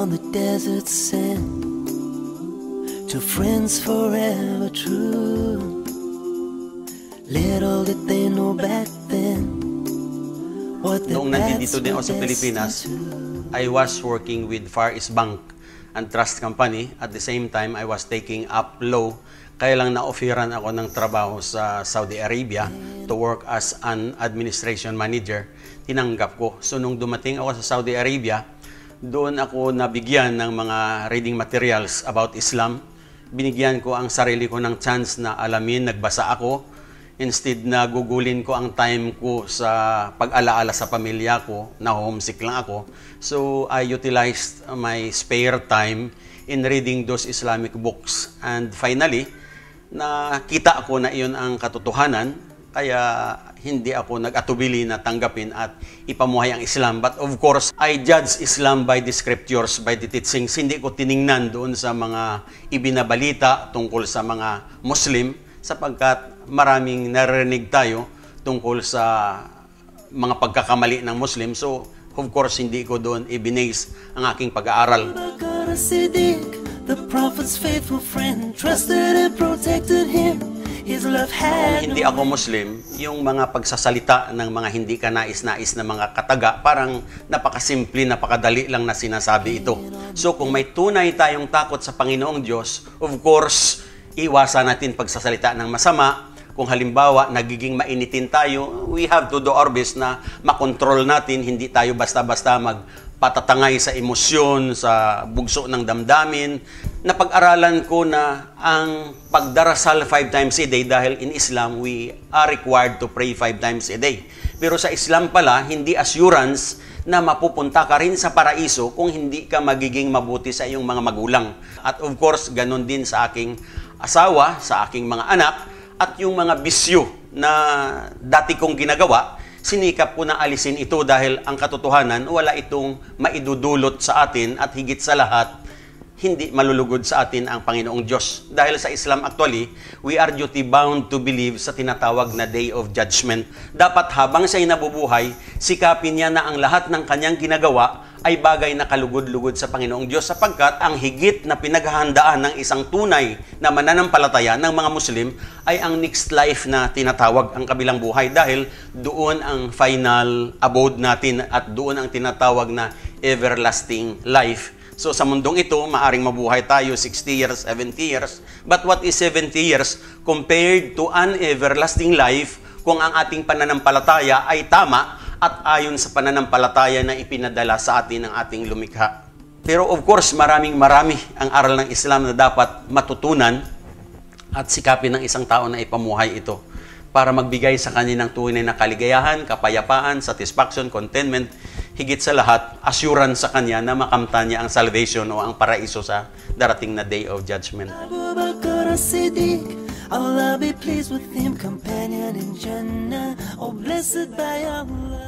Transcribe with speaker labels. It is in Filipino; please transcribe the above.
Speaker 1: on the desert sand, two friends forever true. Little did they know back then what the
Speaker 2: Noong nandito din ako sa Pilipinas, I was working with Far East Bank and Trust Company. At the same time, I was taking up law. Kaya lang na-offeran ako ng trabaho sa Saudi Arabia to work as an administration manager. Tinanggap ko. So nung dumating ako sa Saudi Arabia, doon ako nabigyan ng mga reading materials about Islam. Binigyan ko ang sarili ko ng chance na alamin, nagbasa ako. Instead na gugulin ko ang time ko sa pag-alaala sa pamilya ko, na homesick lang ako. So I utilized my spare time in reading those Islamic books. And finally, nakita ko na iyon ang katotohanan, kaya hindi ako nag-atubili na tanggapin at ipamuhay ang Islam. But of course, I judge Islam by the scriptures, by the teachings. Hindi ko tiningnan doon sa mga ibinabalita tungkol sa mga Muslim, sapagkat maraming narinig tayo tungkol sa mga pagkakamali ng Muslim. So, of course, hindi ko doon ibinase ang aking pag-aaral.
Speaker 1: The prophet's faithful friend trusted and protected him. His love had
Speaker 2: hindi ako Muslim, yung mga pagsasalita ng mga hindi ka nais-nais na mga kataga, parang napakasimple, napakadali lang na sinasabi ito. So kung may tunay tayong takot sa Panginoong Diyos, of course, iwasan natin pagsasalita ng masama. Kung halimbawa, nagiging mainitin tayo, we have to do our best na makontrol natin, hindi tayo basta-basta patatangay sa emosyon, sa bugso ng damdamin. Napag-aralan ko na ang pagdarasal 5 times a day, dahil in Islam, we are required to pray 5 times a day. Pero sa Islam pala, hindi assurance na mapupunta ka rin sa paraiso kung hindi ka magiging mabuti sa iyong mga magulang. At of course, ganun din sa aking asawa, sa aking mga anak, at yung mga bisyo na dati kong ginagawa, sinikap ko na alisin ito dahil ang katotohanan, wala itong maidudulot sa atin at higit sa lahat, hindi malulugod sa atin ang Panginoong Diyos. Dahil sa Islam actually, we are duty bound to believe sa tinatawag na Day of Judgment. Dapat habang siya'y nabubuhay, sikapin niya na ang lahat ng kanyang ginagawa ay bagay na kalugod-lugod sa Panginoong Diyos, sapagkat ang higit na pinaghahandaan ng isang tunay na mananampalataya ng mga Muslim ay ang next life na tinatawag ang kabilang buhay, dahil doon ang final abode natin at doon ang tinatawag na everlasting life. So sa mundong ito, maaring mabuhay tayo 60 years, 70 years, but what is 70 years compared to an everlasting life kung ang ating pananampalataya ay tama at ayon sa pananampalataya na ipinadala sa atin ng ating lumikha. Pero of course, marami ang aral ng Islam na dapat matutunan at sikapin ng isang tao na ipamuhay ito para magbigay sa kanya ng tunay na kaligayahan, kapayapaan, satisfaction, contentment, higit sa lahat, assurance sa kanya na makamtan niya ang salvation o ang paraiso sa darating na Day of Judgment. Allah be pleased with him, companion in Jannah, oh blessed by Allah.